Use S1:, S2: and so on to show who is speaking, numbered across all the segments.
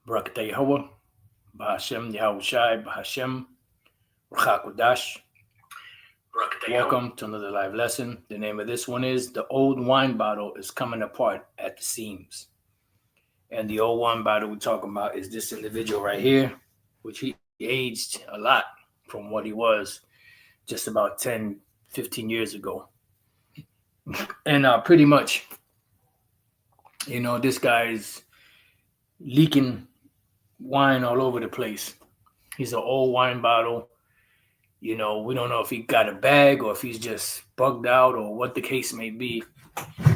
S1: Barakatah Yahweh, Bahashem Yahushai, Bahashem Rachakodash. Welcome to another live lesson. The name of this one is The Old Wine Bottle is Coming Apart at the Seams. And the old wine bottle we're talking about is this individual right here, which he aged a lot from what he was just about 10, 15 years ago. And pretty much, this guy's leaking wine all over the place. He's an old wine bottle. We don't know if he got a bag or if he's just bugged out or what the case may be.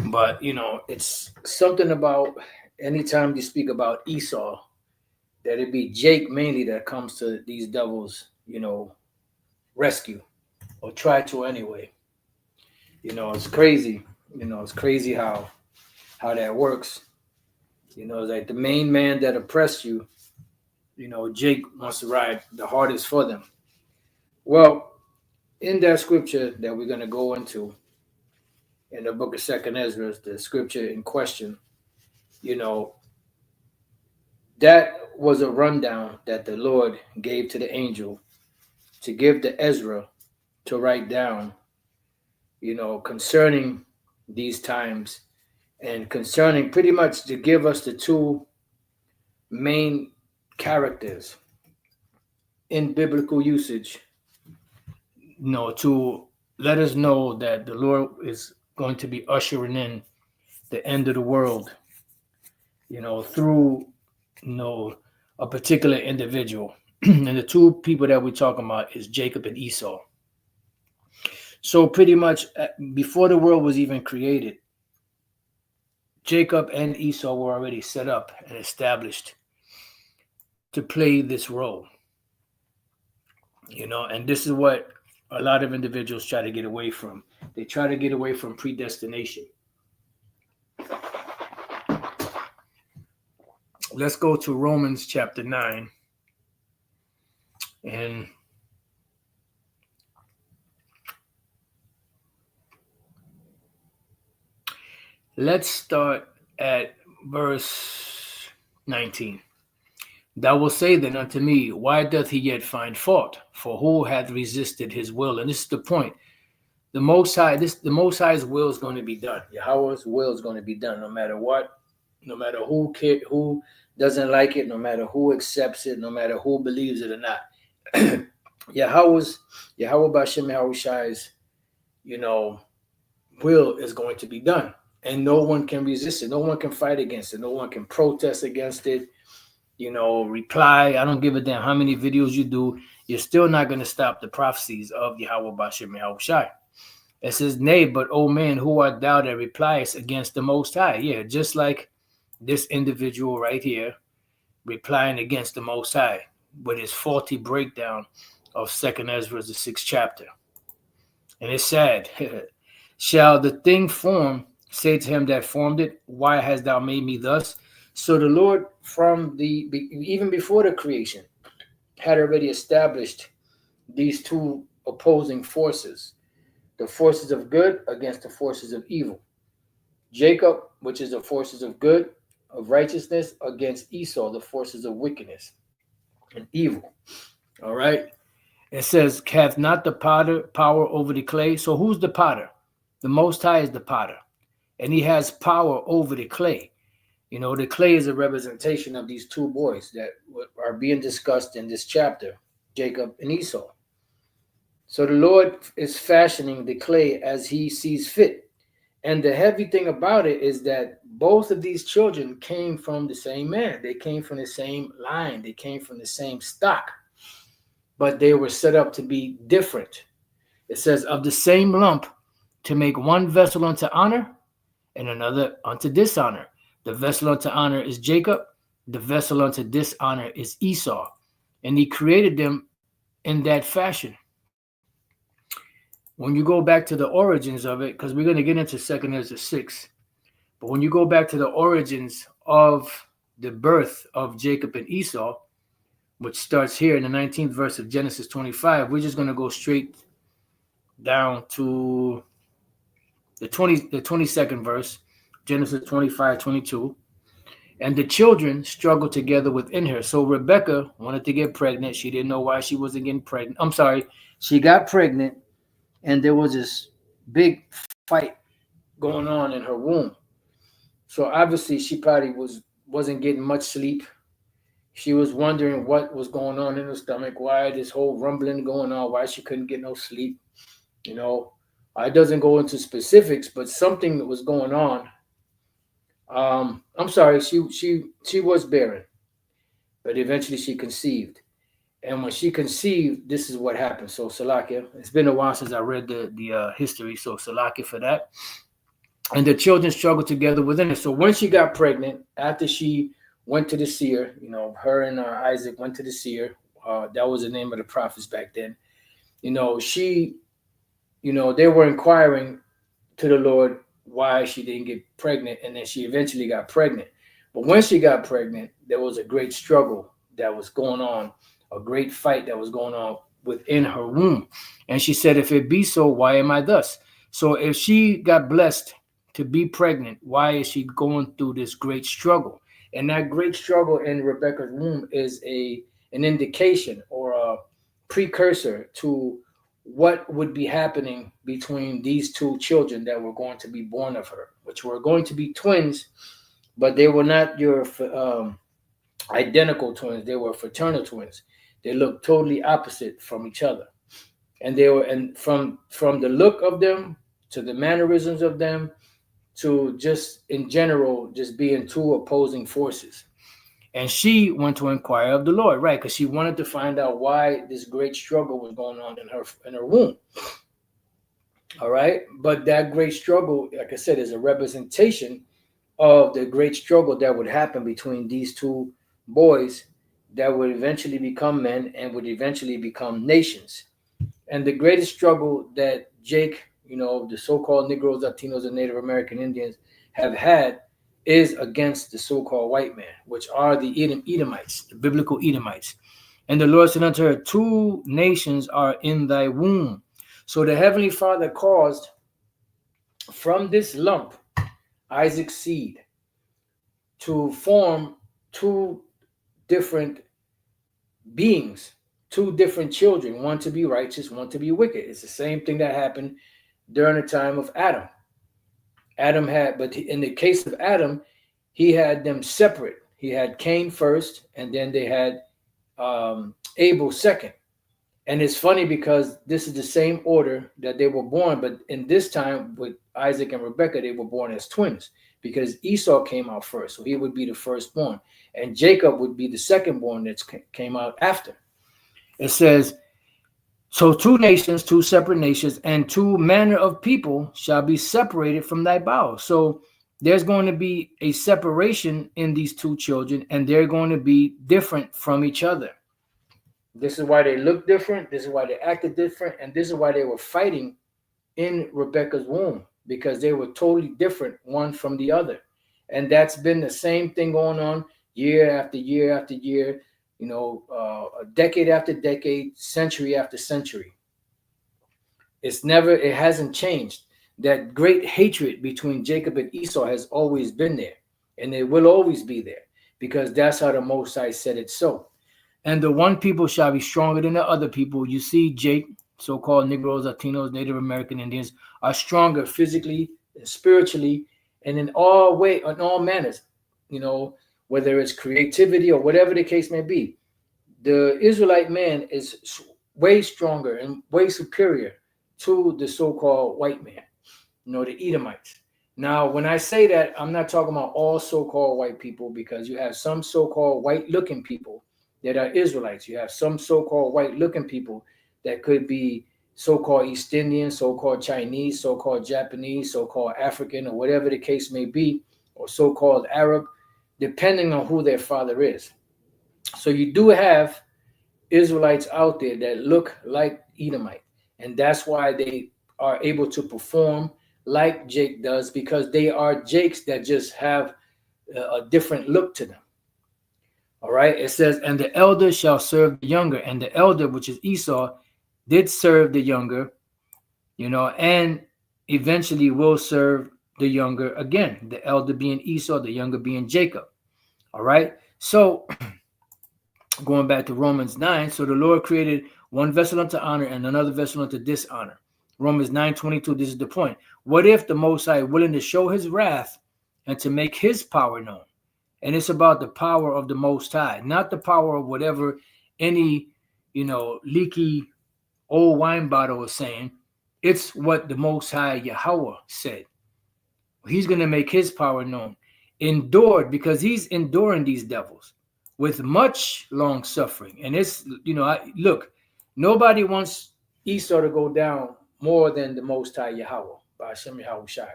S1: But, it's something about anytime you speak about Esau, that it be Jake mainly that comes to these devils, rescue or try to anyway. It's crazy. It's crazy how that works. Like the main man that oppressed you, Jake wants to ride the hardest for them. Well, in that scripture that we're going to go into in the book of Second Esdras, the scripture in question, that was a rundown that the Lord gave to the angel to give to Ezra to write down, concerning these times and concerning pretty much to give us the two main characters in biblical usage, to let us know that the Lord is going to be ushering in the end of the world, through, a particular individual. And the two people that we're talking about is Jacob and Esau. So pretty much before the world was even created, Jacob and Esau were already set up and established to play this role. And this is what a lot of individuals try to get away from. They try to get away from predestination. Let's go to Romans chapter 9. And let's start at verse 19. Thou wilt say then unto me, why doth he yet find fault? For who hath resisted his will? And this is the point. The Most High's will is going to be done. Yahweh's will is going to be done, no matter what, no matter who doesn't like it, no matter who accepts it, no matter who believes it or not. Yahweh B'Shem Yahushai's, will is going to be done, and no one can resist it. No one can fight against it. No one can protest against it. Reply. I don't give a damn how many videos you do. You're still not going to stop the prophecies of Yahweh B'Shem Yahushai. It says, nay, but O man, who art thou that repliest against the Most High? Yeah, just like this individual right here replying against the Most High with his faulty breakdown of Second Ezra, the 6th chapter. And it's sad. Shall the thing form say to him that formed it, why hast thou made me thus? So the Lord, even before the creation, had already established these two opposing forces, the forces of good against the forces of evil. Jacob, which is the forces of good, of righteousness, against Esau, the forces of wickedness and evil. All right. It says, hath not the potter power over the clay? So who's the potter? The Most High is the potter, and he has power over the clay. The clay is a representation of these two boys that are being discussed in this chapter, Jacob and Esau. So the Lord is fashioning the clay as he sees fit. And the heavy thing about it is that both of these children came from the same man. They came from the same line. They came from the same stock. But they were set up to be different. It says, of the same lump, to make one vessel unto honor and another unto dishonor. The vessel unto honor is Jacob. The vessel unto dishonor is Esau. And he created them in that fashion. When you go back to the origins of it, because we're going to get into 2 Ezra 6, but when you go back to the origins of the birth of Jacob and Esau, which starts here in the 19th verse of Genesis 25, we're just going to go straight down to the 22nd verse, Genesis 25:22. and the children struggled together within her. So Rebecca wanted to get pregnant. She didn't know why she wasn't getting pregnant. I'm sorry, she got pregnant, and there was this big fight going on in her womb. So obviously, she probably wasn't getting much sleep. She was wondering what was going on in her stomach, why this whole rumbling going on, why she couldn't get no sleep. You know, it doesn't go into specifics, but something that was going on. I'm sorry, she was barren, but eventually she conceived. And when she conceived, this is what happened. So Salakia, it's been a while since I read the history. So Salakia for that. And the children struggled together within her. So when she got pregnant, after she went to the seer, her and Isaac went to the seer. That was the name of the prophets back then. They were inquiring to the Lord why she didn't get pregnant, and then she eventually got pregnant. But when she got pregnant, there was a great struggle that was going on, a great fight that was going on within her womb. And she said, if it be so, why am I thus? So if she got blessed to be pregnant, why is she going through this great struggle? And that great struggle in Rebecca's womb is an indication or a precursor to what would be happening between these two children that were going to be born of her, which were going to be twins, but they were not your identical twins. They were fraternal twins. They looked totally opposite from each other. And from the look of them to the mannerisms of them to just in general, just being two opposing forces. And she went to inquire of the Lord, right? Because she wanted to find out why this great struggle was going on in her womb. All right. But that great struggle, like I said, is a representation of the great struggle that would happen between these two boys that would eventually become men and would eventually become nations. And the greatest struggle that Jake, the so-called Negroes, Latinos, and Native American Indians have had is against the so-called white man, which are the Edomites, the biblical Edomites. And the Lord said unto her, 2 nations are in thy womb. So the Heavenly Father caused from this lump, Isaac's seed, to form 2 different beings, 2 different children, one to be righteous, one to be wicked. It's the same thing that happened during the time of Adam. But in the case of Adam, he had them separate. He had Cain first, and then they had Abel second. And it's funny because this is the same order that they were born, but in this time with Isaac and Rebekah, they were born as twins because Esau came out first, so he would be the firstborn, and Jacob would be the secondborn that came out after. It says, so 2 nations, 2 separate nations, and 2 manner of people shall be separated from thy bowels. So there's going to be a separation in these 2 children, and they're going to be different from each other. This is why they look different. This is why they acted different. And this is why they were fighting in Rebecca's womb, because they were totally different one from the other. And that's been the same thing going on year after year after year. Decade after decade, century after century. It hasn't changed. That great hatred between Jacob and Esau has always been there, and it will always be there, because that's how the Most High said it so. And the one people shall be stronger than the other people. You see, Jake, so-called Negroes, Latinos, Native American Indians, are stronger physically, spiritually, and in all manners, whether it's creativity or whatever the case may be. The Israelite man is way stronger and way superior to the so-called white man, the Edomites. Now, when I say that, I'm not talking about all so-called white people, because you have some so-called white-looking people that are Israelites. You have some so-called white-looking people that could be so-called East Indian, so-called Chinese, so-called Japanese, so-called African, or whatever the case may be, or so-called Arab, depending on who their father is. So you do have Israelites out there that look like Edomite, and that's why they are able to perform like Jake does, because they are Jakes that just have a different look to them. All right, it says, and the elder shall serve the younger, and the elder, which is Esau, did serve the younger, and eventually will serve the younger again, the elder being Esau, the younger being Jacob. All right. So going back to Romans 9, so the Lord created one vessel unto honor and another vessel unto dishonor. Romans 9:22, this is the point. What if the Most High willing to show his wrath and to make his power known? And it's about the power of the Most High, not the power of whatever any, leaky old wine bottle is saying. It's what the Most High Yahweh said. He's going to make his power known. Endured, because he's enduring these devils with much long suffering. And it's, look, nobody wants Esau to go down more than the Most High Yahweh, by Hashem Yahweh Shai.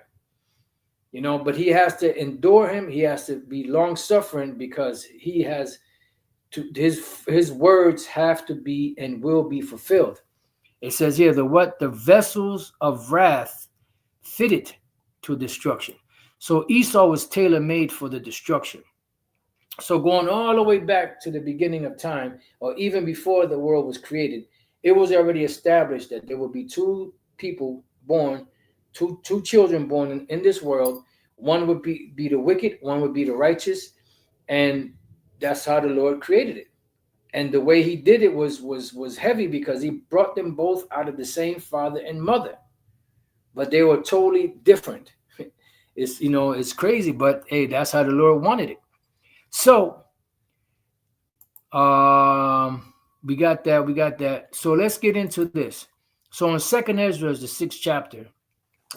S1: But he has to endure him. He has to be long suffering because he has to, his words have to be and will be fulfilled. It says here, the vessels of wrath fitted to destruction. So Esau was tailor-made for the destruction. So going all the way back to the beginning of time, or even before the world was created, it was already established that there would be two people born, two children born in this world. One would be the wicked, one would be the righteous, and that's how the Lord created it. And the way he did it was heavy because he brought them both out of the same father and mother, but they were totally different. It's crazy, but hey, that's how the Lord wanted it. So we got that. So let's get into this. So in 2nd Esdras, the 6th chapter,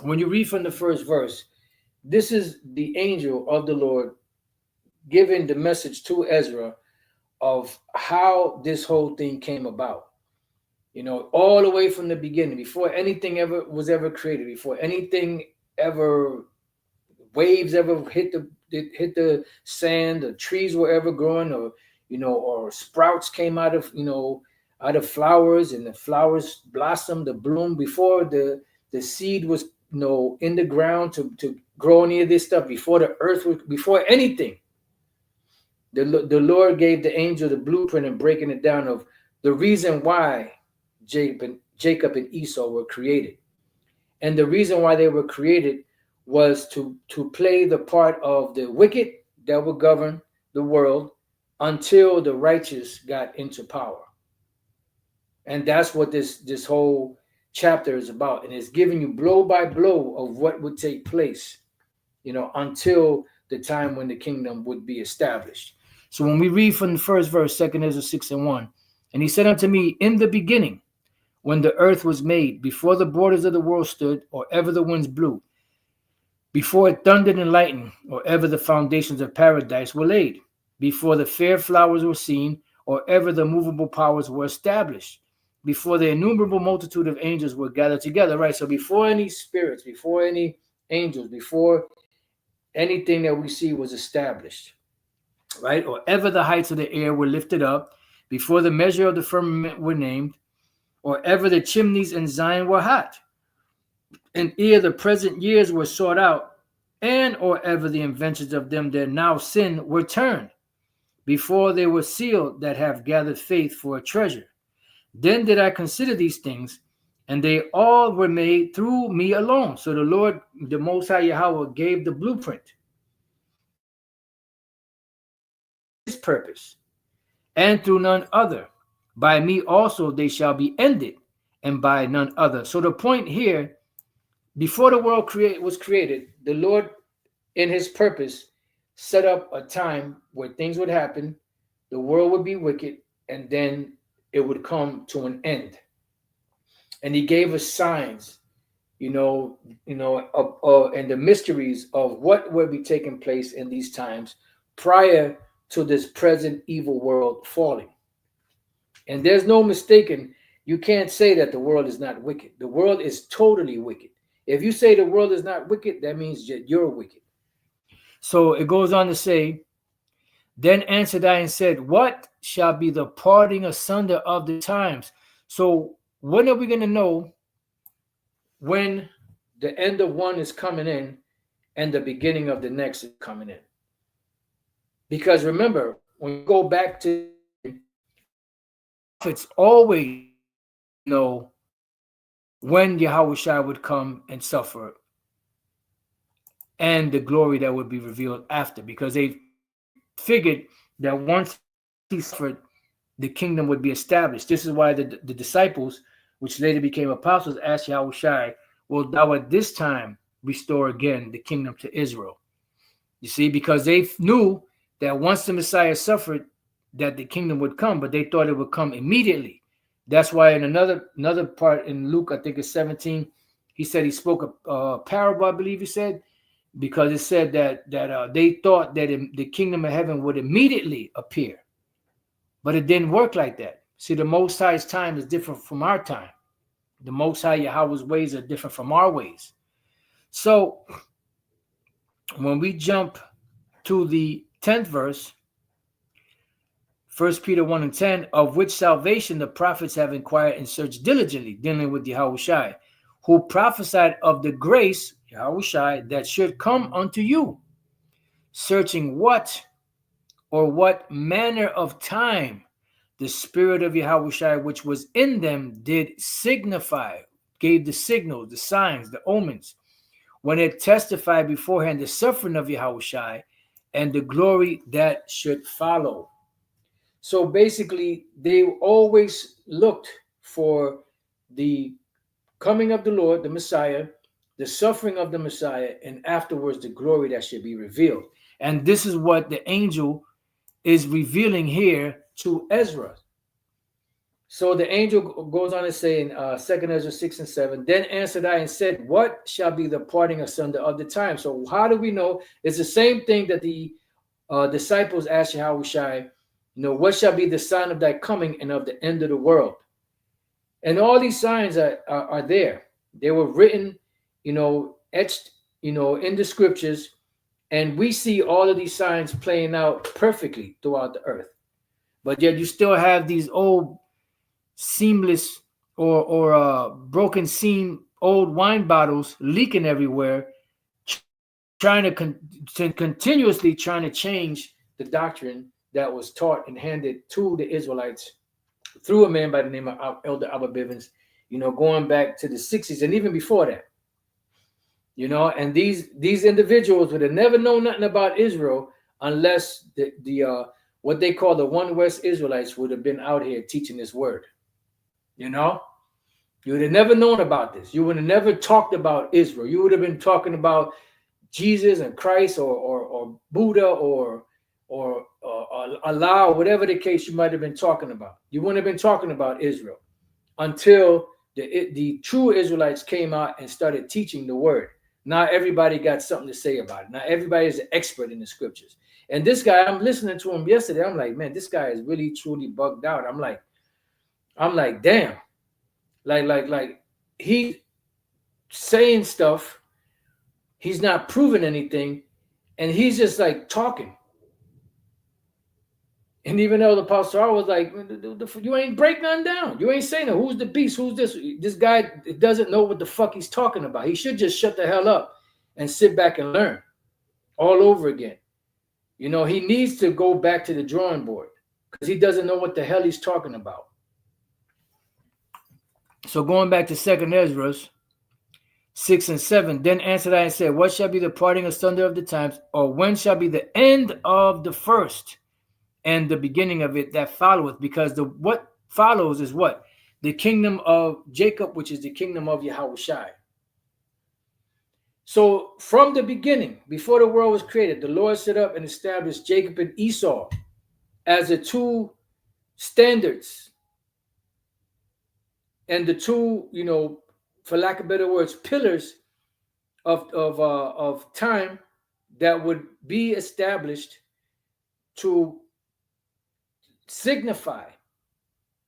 S1: when you read from the first verse, this is the angel of the Lord giving the message to Ezra of how this whole thing came about. All the way from the beginning, before anything was ever created, before anything ever, waves ever hit the sand, the trees were ever growing, or sprouts came out of flowers, and the flowers blossomed, the bloom, before the seed was in the ground to grow any of this stuff, before the earth was, before anything. The Lord gave the angel the blueprint and breaking it down of the reason why Jacob and Esau were created. And the reason why they were created was to play the part of the wicked that would govern the world until the righteous got into power. And that's what this whole chapter is about. And it's giving you blow by blow of what would take place, until the time when the kingdom would be established. So when we read from the first verse, 2nd Ezra 6:1, and he said unto me, in the beginning, when the earth was made, before the borders of the world stood, or ever the winds blew, before it thundered and lightened, or ever the foundations of paradise were laid, before the fair flowers were seen, or ever the movable powers were established, before the innumerable multitude of angels were gathered together, right? So before any spirits, before any angels, before anything that we see was established, right? Or ever the heights of the air were lifted up, before the measure of the firmament were named, or ever the chimneys in Zion were hot, and ere the present years were sought out, and or ever the inventions of them that now sin were turned, before they were sealed that have gathered faith for a treasure. Then did I consider these things, and they all were made through me alone. So the Lord, the Most High Yahweh, gave the blueprint, his purpose, and through none other. By me also they shall be ended, and by none other. So the point here, before the world was created, the Lord, in his purpose, set up a time where things would happen, the world would be wicked, and then it would come to an end. And he gave us signs, and the mysteries of what will be taking place in these times prior to this present evil world falling. And there's no mistaking, you can't say that the world is not wicked. The world is totally wicked. If you say the world is not wicked, that means that you're wicked. So it goes on to say, then answered I and said, what shall be the parting asunder of the times? So when are we going to know when the end of one is coming in and the beginning of the next is coming in? Because remember, when you go back to, it's always know when Yahweh Shai would come and suffer, and the glory that would be revealed after, because they figured that once he suffered, the kingdom would be established. This is why the disciples, which later became apostles, asked Yahushua, will thou at this time restore again the kingdom to Israel? You see, because they knew that once the Messiah suffered, that the kingdom would come, but they thought it would come immediately. That's why in another part in Luke, I think it's 17, he said he spoke a parable, I believe he said, because it said that they thought that the kingdom of heaven would immediately appear. But it didn't work like that. See, the Most High's time is different from our time. The Most High Yahweh's ways are different from our ways. So when we jump to the 10th verse, 1 Peter 1 and 10, of which salvation the prophets have inquired and searched diligently, dealing with Yahushua, who prophesied of the grace, Yahushua, that should come unto you, searching what manner of time the Spirit of Yahushua which was in them did signify, gave the signals, the signs, the omens, when it testified beforehand the suffering of Yahushua and the glory that should follow. So basically, they always looked for the coming of the Lord, the Messiah, the suffering of the Messiah, and afterwards the glory that should be revealed. And this is what the angel is revealing here to Ezra. So the angel goes on to say in 2 Ezra 6 and 7, then answered I and said, what shall be the parting asunder of the time? So how do we know? It's the same thing that the disciples asked Yahushua, what shall be the sign of thy coming and of the end of the world? And all these signs are there. They were written, etched, in the scriptures. And we see all of these signs playing out perfectly throughout the earth. But yet you still have these old seamless or broken seam old wine bottles leaking everywhere, trying to continuously trying to change the doctrine that was taught and handed to the Israelites through a man by the name of Elder Abba Bivens, going back to the 60s and even before that. And these individuals would have never known nothing about Israel unless the what they call the One West Israelites would have been out here teaching this word. You would have never known about this. You would have never talked about Israel. You would have been talking about Jesus and Christ or Buddha or Allah, or whatever the case you might have been talking about. You wouldn't have been talking about Israel until the true Israelites came out and started teaching the word. Now everybody got something to say about it. Now everybody is an expert in the scriptures. And this guy, I'm listening to him yesterday. I'm like, man, this guy is really truly bugged out. I'm like, damn. Like he's saying stuff. He's not proving anything. And he's just like talking. And even though the Apostle was like, you ain't break nothing down. You ain't saying it. Who's the beast? Who's this? This guy doesn't know what the fuck he's talking about. He should just shut the hell up and sit back and learn all over again. He needs to go back to the drawing board because he doesn't know what the hell he's talking about. So going back to 2 Ezra 6 and 7, then answered I and said, what shall be the parting asunder of the times, or when shall be the end of the first and the beginning of it that followeth? Because what follows is what? The kingdom of Jacob, which is the kingdom of Yahushua. So from the beginning, before the world was created, the Lord set up and established Jacob and Esau as the two standards and the two, for lack of better words, pillars of time that would be established to signify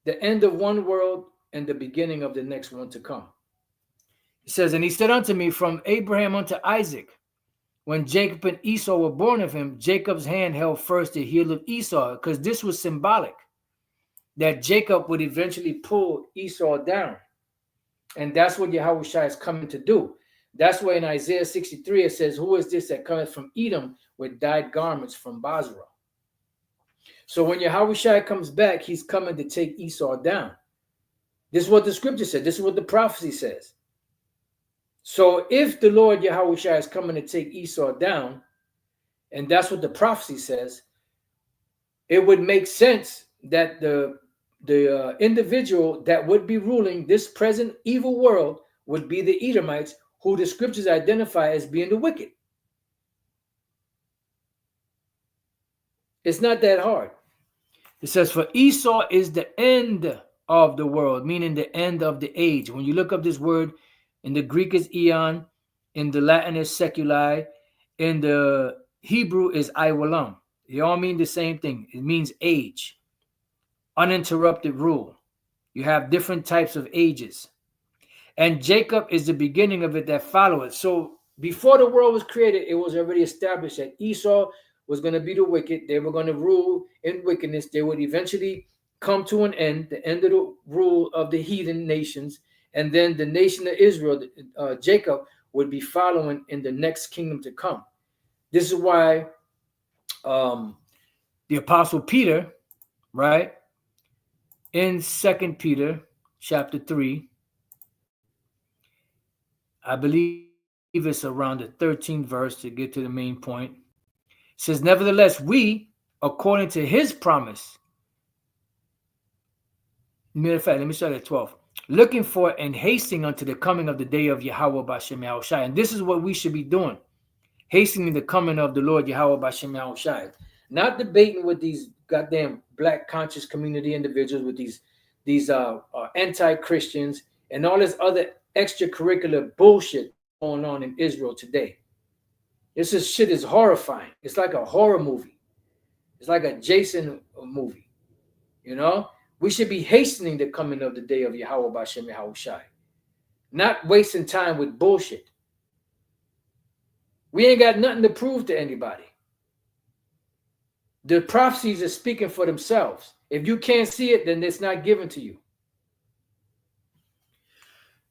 S1: the end of one world and the beginning of the next one to come. It says, and he said unto me, from Abraham unto Isaac, when Jacob and Esau were born of him, Jacob's hand held first the heel of Esau, because this was symbolic that Jacob would eventually pull Esau down. And that's what Yahushua is coming to do. That's why in Isaiah 63, it says, who is this that cometh from Edom with dyed garments from Basra? So when Yahushua comes back, he's coming to take Esau down. This is what the scripture said. This is what the prophecy says. So if the Lord Yahushua is coming to take Esau down, and that's what the prophecy says, it would make sense that the individual that would be ruling this present evil world would be the Edomites, who the scriptures identify as being the wicked. It's not that hard. It says, for Esau is the end of the world, meaning the end of the age. When you look up this word, in the Greek is eon, in the Latin is seculi, in the Hebrew is iwalam. They all mean the same thing. It means age, uninterrupted rule. You have different types of ages. And Jacob is the beginning of it that follow it. So before the world was created, it was already established that Esau was going to be the wicked. They were going to rule in wickedness. They would eventually come to an end, the end of the rule of the heathen nations. And then the nation of Israel, Jacob, would be following in the next kingdom to come. This is why the Apostle Peter, right, in 2 Peter chapter 3, I believe it's around the 13th verse to get to the main point. It says, nevertheless, we, according to his promise, matter of fact, let me start at 12. Looking for and hasting unto the coming of the day of Yahweh B'Shem Yahushai. And this is what we should be doing. Hastening the coming of the Lord Yahweh B'Shem Yahushai. Not debating with these goddamn black conscious community individuals, with these anti-Christians and all this other extracurricular bullshit going on in Israel today. This shit is horrifying. It's like a horror movie. It's like a Jason movie. You know? We should be hastening the coming of the day of Yahweh B'Shem Yahushai. Not wasting time with bullshit. We ain't got nothing to prove to anybody. The prophecies are speaking for themselves. If you can't see it, then it's not given to you.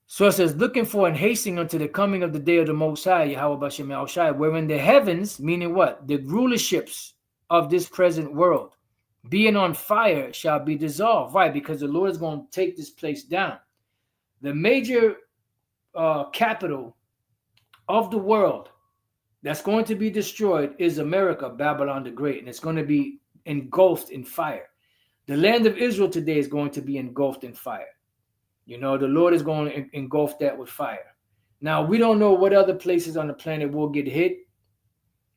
S1: So it says, looking for and hastening unto the coming of the day of the Most High, Yahweh B'Shem Yahushai, wherein the heavens, meaning what? The rulerships of this present world, being on fire, shall be dissolved. Why? Because the Lord is going to take this place down. The major capital of the world that's going to be destroyed is America, Babylon the Great, and it's going to be engulfed in fire. The land of Israel today is going to be engulfed in fire. You know, the Lord is going to engulf that with fire. Now, we don't know what other places on the planet will get hit,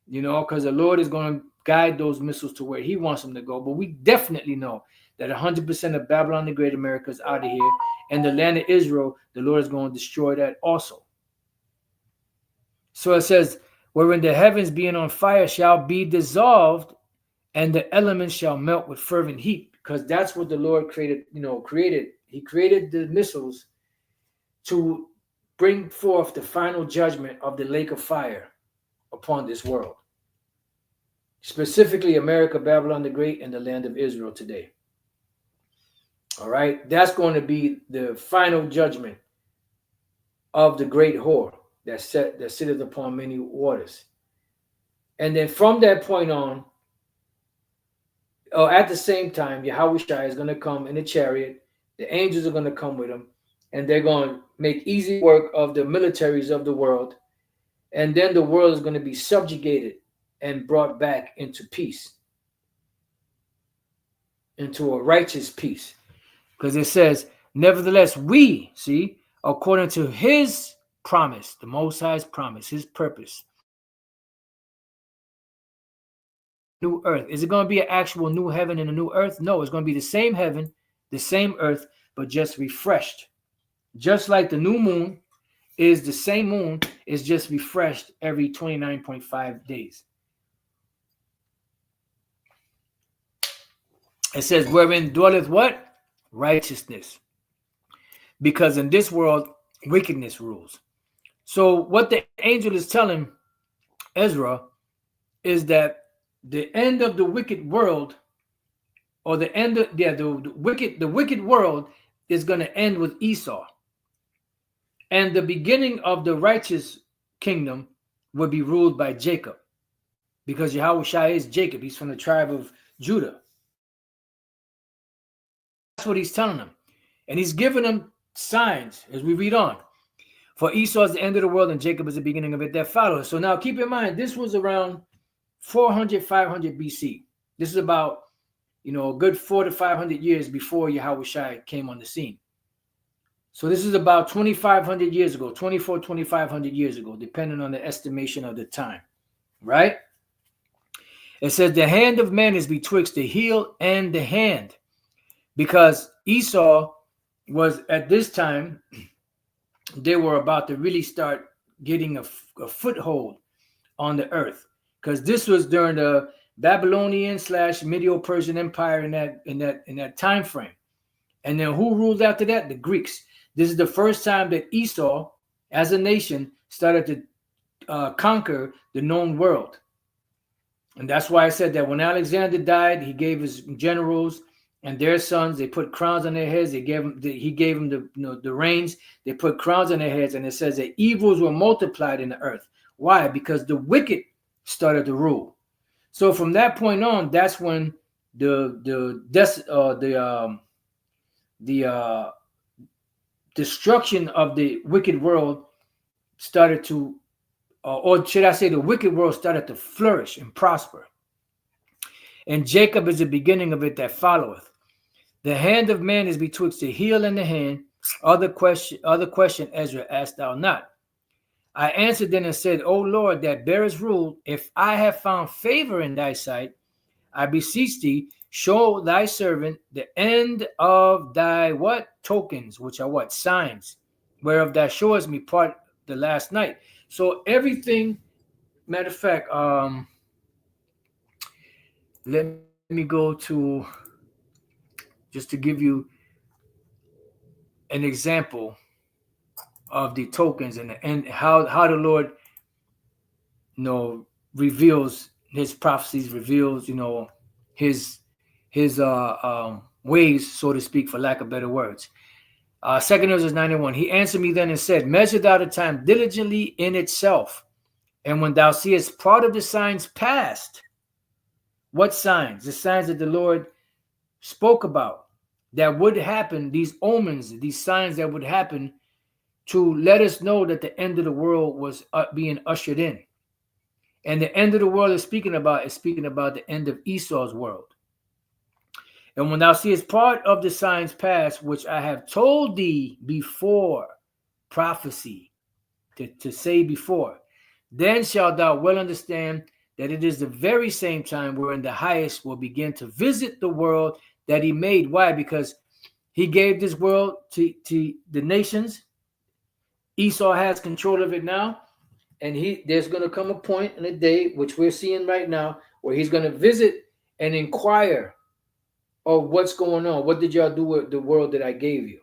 S1: you know, because the Lord is going to guide those missiles to where he wants them to go. But we definitely know that 100% of Babylon the Great America is out of here. And the land of Israel, the Lord is going to destroy that also. So it says, wherein the heavens being on fire shall be dissolved, and the elements shall melt with fervent heat. Because that's what the Lord created, He created the missiles to bring forth the final judgment of the lake of fire upon this world. Specifically, America, Babylon the Great, and the land of Israel today. All right? That's going to be the final judgment of the great whore that sitteth upon many waters. And then from that point on, at the same time, Yahushua is going to come in a chariot. The angels are going to come with him, and they're going to make easy work of the militaries of the world. And then the world is going to be subjugated and brought back into peace, into a righteous peace. Because it says, nevertheless, we, see, according to his promise, the Most High's promise, his purpose, new earth. Is it going to be an actual new heaven and a new earth? No, it's going to be the same heaven, the same earth, but just refreshed. Just like the new moon is the same moon, is just refreshed every 29.5 days. It says, wherein dwelleth what? Righteousness. Because in this world, wickedness rules. So what the angel is telling Ezra is that the end of the wicked world, or the end of the wicked world is going to end with Esau. And the beginning of the righteous kingdom will be ruled by Jacob. Because Yahushua is Jacob. He's from the tribe of Judah. That's what he's telling them. And he's giving them signs as we read on. For Esau is the end of the world and Jacob is the beginning of it that follows. So now keep in mind, this was around 400, 500 BC. This is about a good 400 to 500 years before Yahushua came on the scene. So this is about 2,500 years ago, 2,500 years ago, depending on the estimation of the time, right? It says the hand of man is betwixt the heel and the hand, because Esau was at this time, they were about to really start getting a foothold on the earth, because this was during the Babylonian / Medo-Persian Empire in that time frame. And then who ruled after that? The Greeks. This is the first time that Esau, as a nation, started to conquer the known world. And that's why I said that when Alexander died, he gave his generals and their sons, they put crowns on their heads. He gave them the reins. They put crowns on their heads, and it says that evils were multiplied in the earth. Why? Because the wicked started to rule. So from that point on, that's when the destruction of the wicked world started to, or should I say, the wicked world started to flourish and prosper. And Jacob is the beginning of it that followeth. The hand of man is betwixt the heel and the hand. Other question, Ezra, asked thou not. I answered then and said, O Lord, that bearest rule, if I have found favor in thy sight, I beseech thee, show thy servant the end of thy what? Tokens, which are what? Signs, whereof thou showest me part the last night. So everything, matter of fact, let me go to, just to give you an example of the tokens and how the Lord, reveals his prophecies, reveals, his ways, so to speak, for lack of better words. 2 Esdras 91. He answered me then and said, measure thou the time diligently in itself, and when thou seest part of the signs past. What signs? The signs that the Lord spoke about that would happen, these omens, these signs that would happen to let us know that the end of the world was being ushered in. And the end of the world is speaking about the end of Esau's world. And when thou seest part of the signs past, which I have told thee before, prophecy, to say before, then shalt thou well understand that it is the very same time wherein the highest will begin to visit the world that he made. Why? Because he gave this world to the nations. Esau has control of it now. And there's going to come a point in a day, which we're seeing right now, where he's going to visit and inquire of what's going on. What did y'all do with the world that I gave you?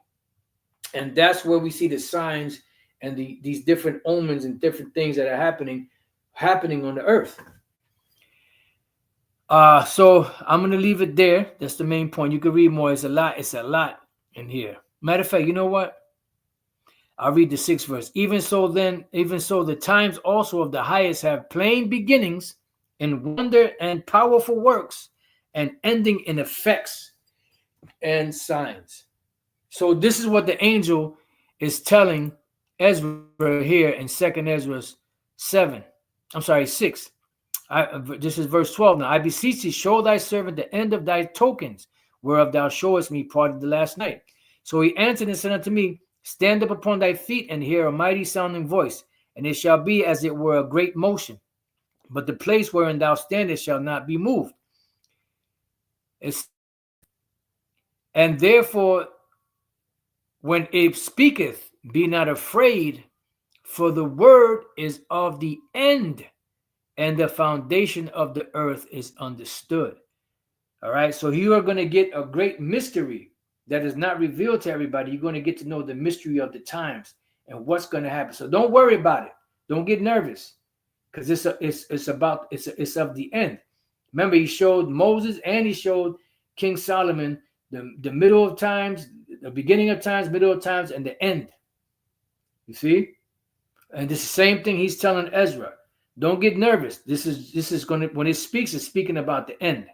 S1: And that's where we see the signs and these different omens and different things that are happening on the earth. So I'm going to leave it there. That's the main point. You can read more. It's a lot in here. Matter of fact, you know what? I'll read the 6th verse. Even so the times also of the highest have plain beginnings in wonder and powerful works, and ending in effects and signs. So this is what the angel is telling Ezra here in 2 Esdras 6. This is verse 12 now. I beseech thee, show thy servant the end of thy tokens, whereof thou showest me part of the last night. So he answered and said unto me, stand up upon thy feet and hear a mighty sounding voice, and it shall be as it were a great motion. But the place wherein thou standest shall not be moved. And therefore, when it speaketh, be not afraid, for the word is of the end, and the foundation of the earth is understood. All right, so you are going to get a great mystery that is not revealed to everybody. You're going to get to know the mystery of the times and what's going to happen. So don't worry about it. Don't get nervous, because it's of the end. Remember, he showed Moses and he showed King Solomon the middle of times, the beginning of times, middle of times, and the end. You see? And it's the same thing he's telling Ezra. Don't get nervous. This is going to, when it speaks, it's speaking about the end.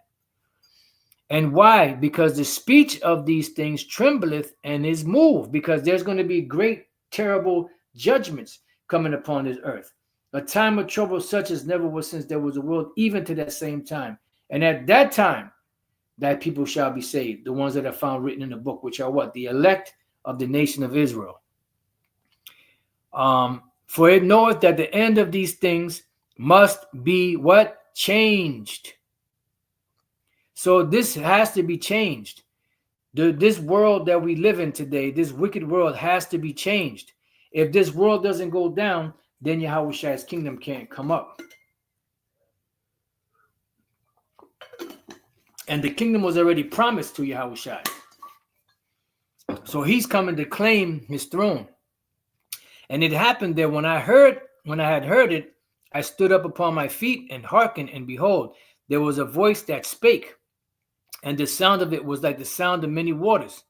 S1: And why? Because the speech of these things trembleth and is moved, because there's going to be great, terrible judgments coming upon this earth. A time of trouble such as never was since there was a world, even to that same time. And at that time, that people shall be saved, the ones that are found written in the book, which are what? The elect of the nation of Israel. For it knoweth that the end of these things must be what? Changed. So this has to be changed. This world that we live in today, this wicked world, has to be changed. If this world doesn't go down, then Yahweh's kingdom can't come up. And the kingdom was already promised to Yahushua. So he's coming to claim his throne. And it happened that when I had heard it, I stood up upon my feet and hearkened, and behold, there was a voice that spake, and the sound of it was like the sound of many waters.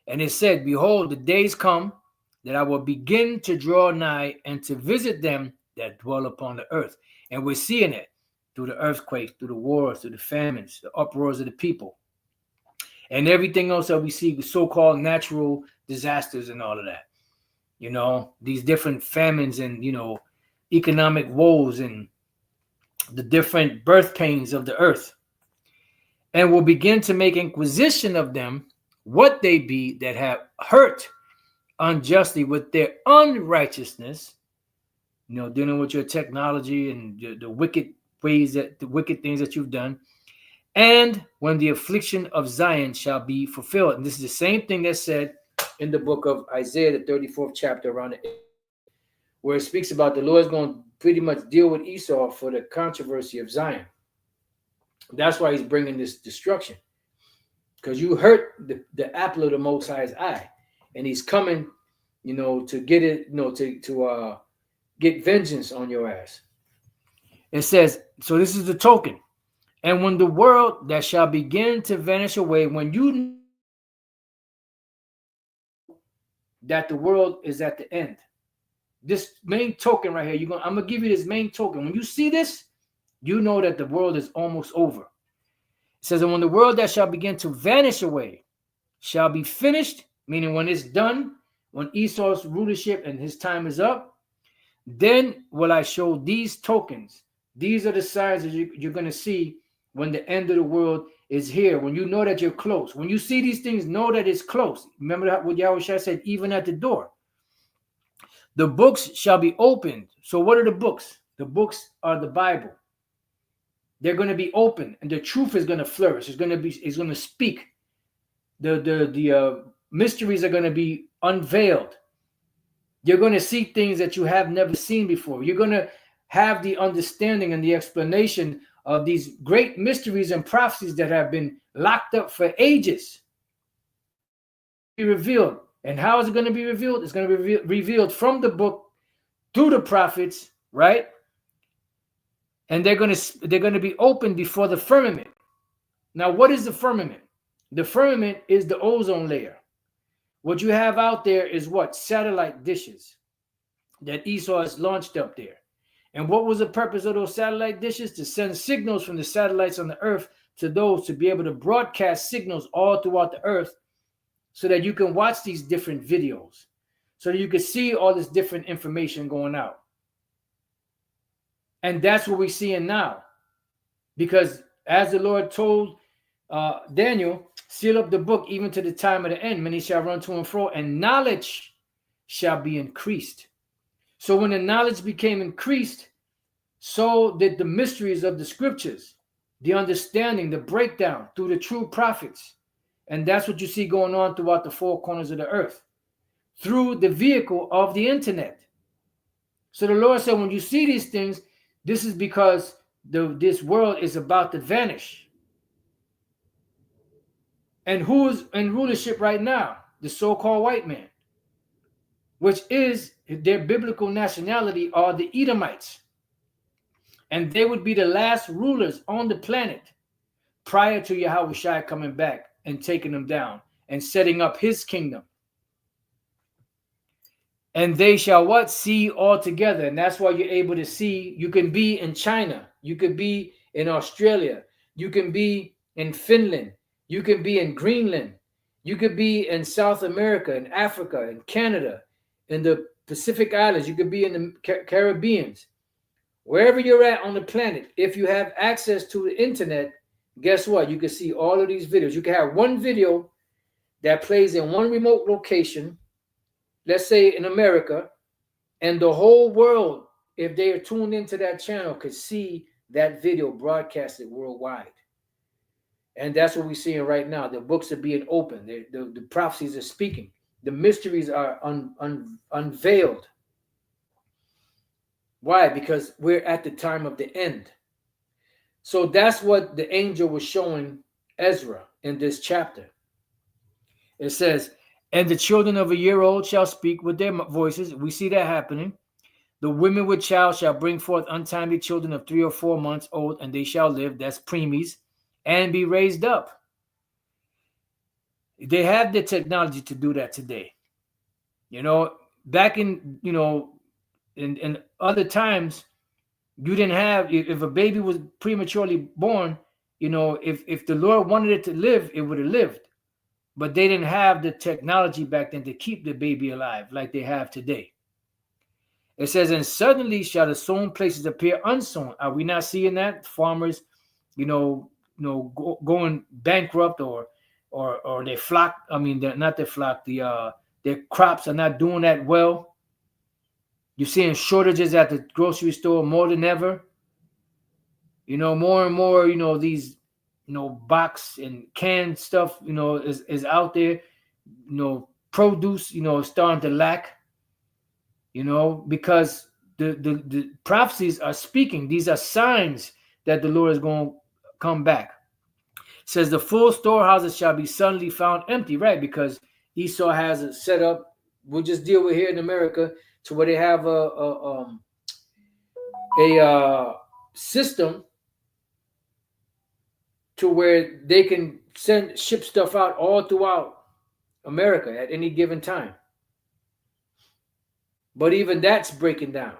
S1: And it said, behold, the days come that I will begin to draw nigh and to visit them that dwell upon the earth. And we're seeing it through the earthquakes, through the wars, through the famines, the uproars of the people, and everything else that we see, so-called natural disasters and all of that. You know, these different famines and, you know, economic woes and the different birth pains of the earth. And will begin to make inquisition of them, what they be that have hurt unjustly with their unrighteousness, you know, dealing with your technology and the wicked ways, that the wicked things that you've done. And when the affliction of Zion shall be fulfilled. And this is the same thing that's said in the book of Isaiah, the 34th chapter, around the 8th, where it speaks about the Lord's going to pretty much deal with Esau for the controversy of Zion. That's why he's bringing this destruction, because you hurt the apple of the Most High's eye, and he's coming, you know, to get it, you know, to get vengeance on your ass. It says, so this is the token. And when the world that shall begin to vanish away, when you know that the world is at the end, this main token right here, I'm gonna give you this main token. When you see this, you know that the world is almost over. It says, and when the world that shall begin to vanish away shall be finished, meaning when it's done, when Esau's rulership and his time is up, then will I show these tokens. These are the signs that you're going to see when the end of the world is here, when you know that you're close. When you see these things, know that it's close. Remember what Yahushua said, even at the door. The books shall be opened. So what are the books? The books are the Bible. They're going to be open, and the truth is going to flourish. It's going to speak. The mysteries are going to be unveiled. You're going to see things that you have never seen before. You're going to have the understanding and the explanation of these great mysteries and prophecies that have been locked up for ages. Be revealed. And how is it going to be revealed? It's going to be revealed from the book through the prophets, right? And they're going to be open before the firmament. Now, what is the firmament? The firmament is the ozone layer. What you have out there is what? Satellite dishes that Esau has launched up there. And what was the purpose of those satellite dishes? To send signals from the satellites on the earth to those, to be able to broadcast signals all throughout the earth, so that you can watch these different videos, so that you can see all this different information going out. And that's what we're seeing now. Because as the Lord told Daniel, seal up the book even to the time of the end. Many shall run to and fro, and knowledge shall be increased. So when the knowledge became increased, so did the mysteries of the scriptures, the understanding, the breakdown through the true prophets. And that's what you see going on throughout the four corners of the earth, through the vehicle of the internet. So the Lord said, when you see these things, this is because this world is about to vanish. And who's in rulership right now? The so-called white man, which is their biblical nationality, are the Edomites. And they would be the last rulers on the planet prior to Yahushua coming back and taking them down and setting up his kingdom. And they shall what? See all together. And that's why you're able to see. You can be in China. You could be in Australia. You can be in Finland. You can be in Greenland. You could be in South America, in Africa, in Canada, in the Pacific Islands. You could be in the Caribbeans. Wherever you're at on the planet, if you have access to the internet, guess what? You can see all of these videos. You can have one video that plays in one remote location, let's say in America, and the whole world, if they are tuned into that channel, could see that video broadcasted worldwide. And that's what we're seeing right now. The books are being opened. The prophecies are speaking. The mysteries are unveiled. Why? Because we're at the time of the end. So that's what the angel was showing Ezra in this chapter. It says, and the children of a year old shall speak with their voices. We see that happening. The women with child shall bring forth untimely children of 3 or 4 months old, and they shall live. That's preemies, and be raised up. They have the technology to do that today. You know, back in, you know, in other times, you didn't have, if a baby was prematurely born, you know, if the Lord wanted it to live, it would have lived. But they didn't have the technology back then to keep the baby alive like they have today. It says, and suddenly shall the sown places appear unsown. Are we not seeing that? Farmers, going bankrupt or their flock, I mean, they're not their flock, their crops are not doing that well. You're seeing shortages at the grocery store more than ever. You know, more and more, you know, these, you know, box and canned stuff, you know, is out there. You know, produce, you know, is starting to lack. You know, because the prophecies are speaking. These are signs that the Lord is going to come back. It says the full storehouses shall be suddenly found empty, right? Because Esau has it set up. We'll just deal with here in America to where they have a system to where they can ship stuff out all throughout America at any given time. But even that's breaking down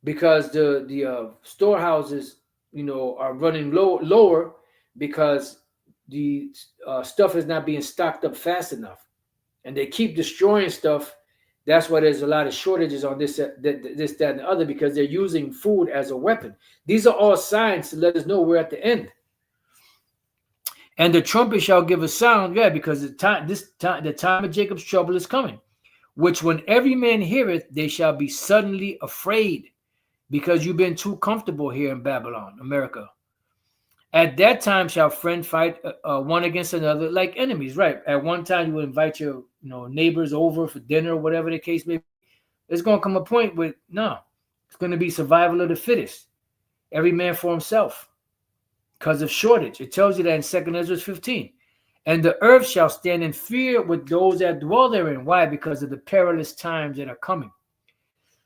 S1: because the storehouses, you know, are running lower because the stuff is not being stocked up fast enough, and they keep destroying stuff. That's why there's a lot of shortages on this, that, and the other, because they're using food as a weapon. These are all signs to let us know we're at the end. And the trumpet shall give a sound, yeah, because the time of Jacob's trouble is coming, which when every man heareth, they shall be suddenly afraid, because you've been too comfortable here in Babylon, America. At that time shall friend fight one against another like enemies, right? At one time you would invite your neighbors over for dinner or whatever the case may be. There's going to come a point where, no, it's going to be survival of the fittest. Every man for himself because of shortage. It tells you that in 2 Esdras 15. And the earth shall stand in fear with those that dwell therein. Why? Because of the perilous times that are coming.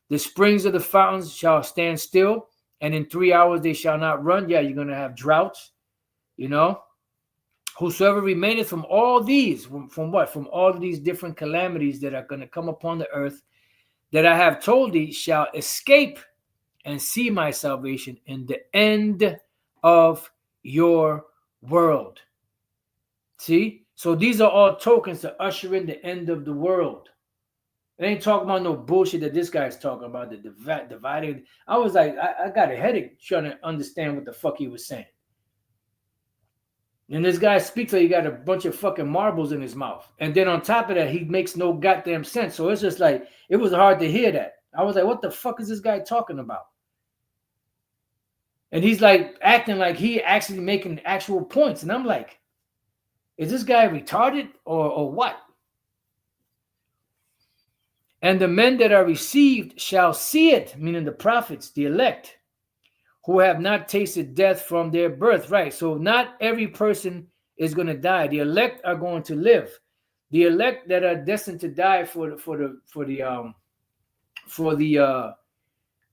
S1: The springs of the fountains shall stand still, and in 3 hours they shall not run. Yeah, you're going to have droughts, you know. Whosoever remaineth from all these, from what? From all of these different calamities that are going to come upon the earth, that I have told thee, shall escape and see my salvation in the end of your world. See? So these are all tokens to usher in the end of the world. It ain't talking about no bullshit that this guy's talking about, the divided. I was like, I got a headache trying to understand what the fuck he was saying. And this guy speaks like he got a bunch of fucking marbles in his mouth. And then on top of that, he makes no goddamn sense. So it's just like, it was hard to hear that. I was like, what the fuck is this guy talking about? And he's like acting like he actually making actual points. And I'm like, is this guy retarded or what? And the men that are received shall see it, meaning the prophets, the elect, who have not tasted death from their birth. Right. So not every person is going to die. The elect are going to live. The elect that are destined to die for the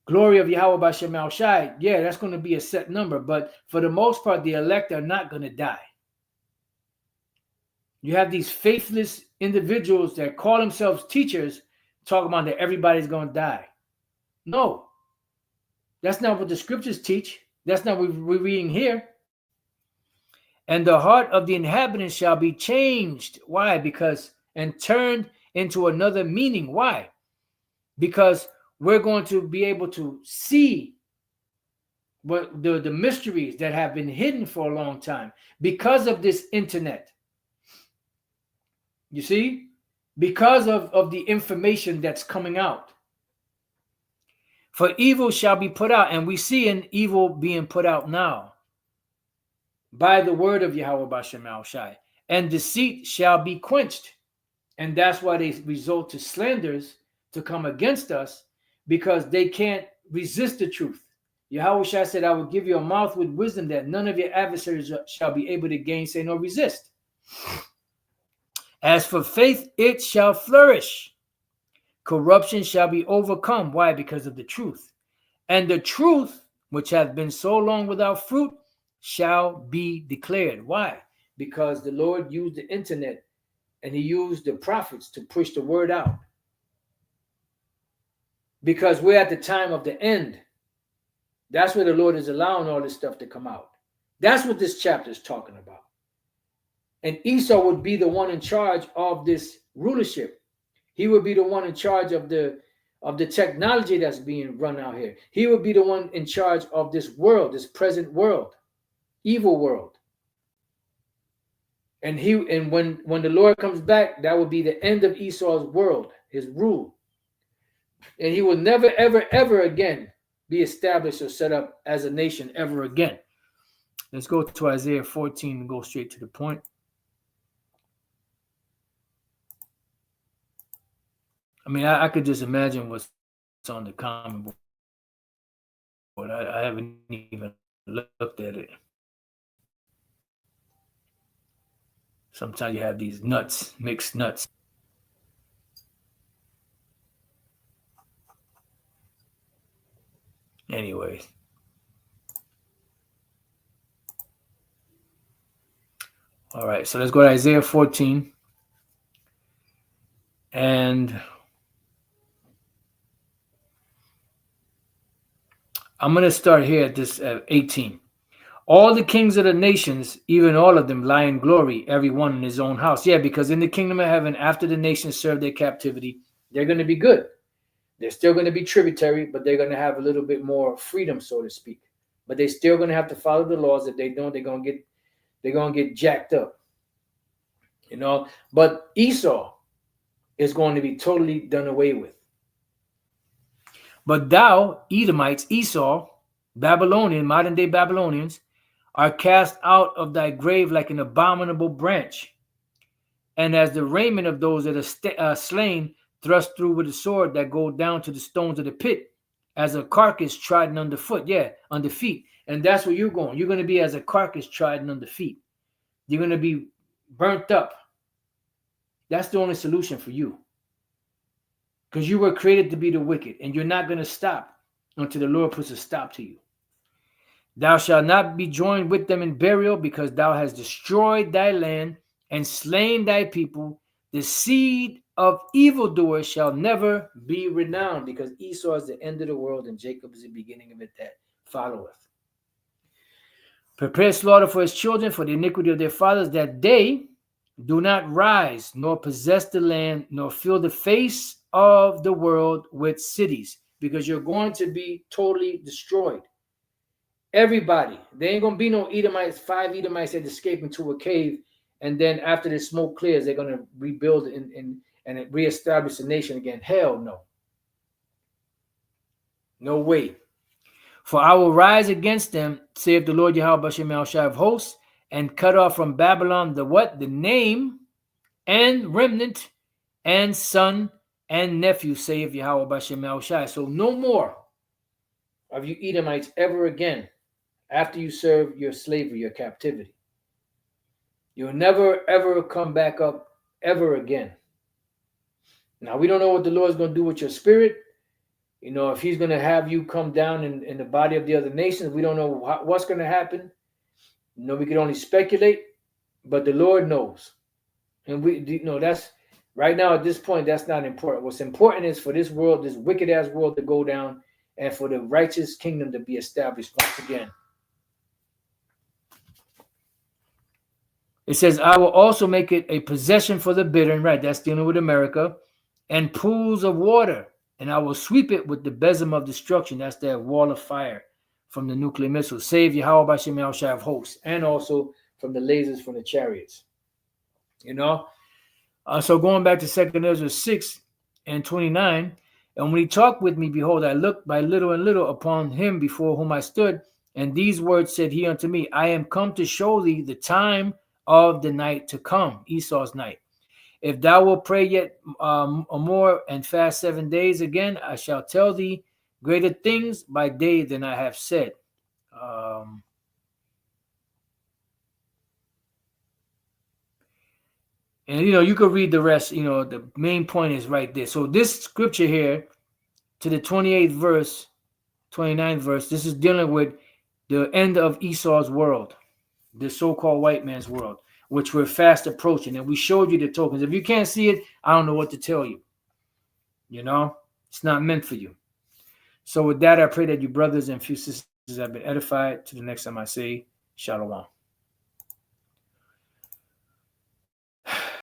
S1: glory of Yahweh B'Shem Al Shai, yeah, that's going to be a set number. But for the most part, the elect are not going to die. You have these faithless individuals that call themselves teachers talking about that everybody's going to die. No, that's not what the scriptures teach. That's not what we're reading here. And the heart of the inhabitants shall be changed. Why? Because, and turned into another meaning. Why? Because we're going to be able to see but the mysteries that have been hidden for a long time because of this internet. You see, because of the information that's coming out. For evil shall be put out, and we see an evil being put out now by the word of Yahweh Bashem Al Shai, and deceit shall be quenched. And that's why they result to slanders to come against us, because they can't resist the truth. Yahweh Shai said, I will give you a mouth with wisdom that none of your adversaries shall be able to gainsay nor resist. As for faith, it shall flourish. Corruption shall be overcome. Why? Because of the truth. And the truth, which hath been so long without fruit, shall be declared. Why? Because the Lord used the internet and he used the prophets to push the word out. Because we're at the time of the end. That's where the Lord is allowing all this stuff to come out. That's what this chapter is talking about. And Esau would be the one in charge of this rulership. He would be the one in charge of the technology that's being run out here. He would be the one in charge of this world, this present world, evil world. And when the Lord comes back, that will be the end of Esau's world, his rule. And he will never, ever, ever again be established or set up as a nation ever again. Let's go to Isaiah 14 and go straight to the point. I mean, I could just imagine what's on the comment board. I haven't even looked at it. Sometimes you have these nuts, mixed nuts. Anyways. All right, so let's go to Isaiah 14. And I'm going to start here at this 18. All the kings of the nations, even all of them, lie in glory, every one in his own house. Yeah, because in the kingdom of heaven, after the nations serve their captivity, they're going to be good. They're still going to be tributary, but they're going to have a little bit more freedom, so to speak. But they're still going to have to follow the laws. If they don't, they're going to get jacked up. You know, but Esau is going to be totally done away with. But thou, Edomites, Esau, Babylonian, modern day Babylonians, are cast out of thy grave like an abominable branch. And as the raiment of those that are slain, thrust through with a sword that go down to the stones of the pit, as a carcass trodden under foot. Yeah, under feet. And that's where you're going. You're going to be as a carcass trodden under feet. You're going to be burnt up. That's the only solution for you. Because you were created to be the wicked, and you're not going to stop until the Lord puts a stop to you. Thou shalt not be joined with them in burial, because thou hast destroyed thy land and slain thy people. The seed of evildoers shall never be renowned, because Esau is the end of the world, and Jacob is the beginning of it that followeth. Prepare slaughter for his children, for the iniquity of their fathers, that they do not rise, nor possess the land, nor fill the face of the world with cities, because you're going to be totally destroyed. Everybody. There ain't going to be no Edomites, 5 Edomites that escape into a cave, and then after the smoke clears, they're going to rebuild and reestablish the nation again. Hell no. No way. For I will rise against them, saith the Lord Yahweh Bashem El Shai of hosts, and cut off from Babylon the what? The name and remnant and son and nephew, saith Yahweh Bashem El Shai. So no more of you Edomites ever again after you serve your slavery, your captivity. You'll never, ever come back up ever again. Now, we don't know what the Lord's going to do with your spirit. You know, if he's going to have you come down in the body of the other nations, we don't know what's going to happen. You know, we can only speculate, but the Lord knows. And that's right now at this point, that's not important. What's important is for this world, this wicked ass world to go down, and for the righteous kingdom to be established once again. It says, I will also make it a possession for the bitter, and right, that's dealing with America, and pools of water, and I will sweep it with the besom of destruction. That's that wall of fire from the nuclear missiles. Save Yahweh Bashem Yahushua of hosts, and also from the lasers from the chariots. You know? So going back to 2 Ezra 6 and 29, and when he talked with me, behold, I looked by little and little upon him before whom I stood, and these words said he unto me, I am come to show thee the time of the night to come, Esau's night. If thou wilt pray yet more and fast 7 days again, I shall tell thee greater things by day than I have said. And, you could read the rest. The main point is right there. So this scripture here to the 28th verse, 29th verse, this is dealing with the end of Esau's world, the so-called white man's world, which we're fast approaching. And we showed you the tokens. If you can't see it, I don't know what to tell you. It's not meant for you. So with that, I pray that you brothers and few sisters have been edified. To the next time I say, Shalom.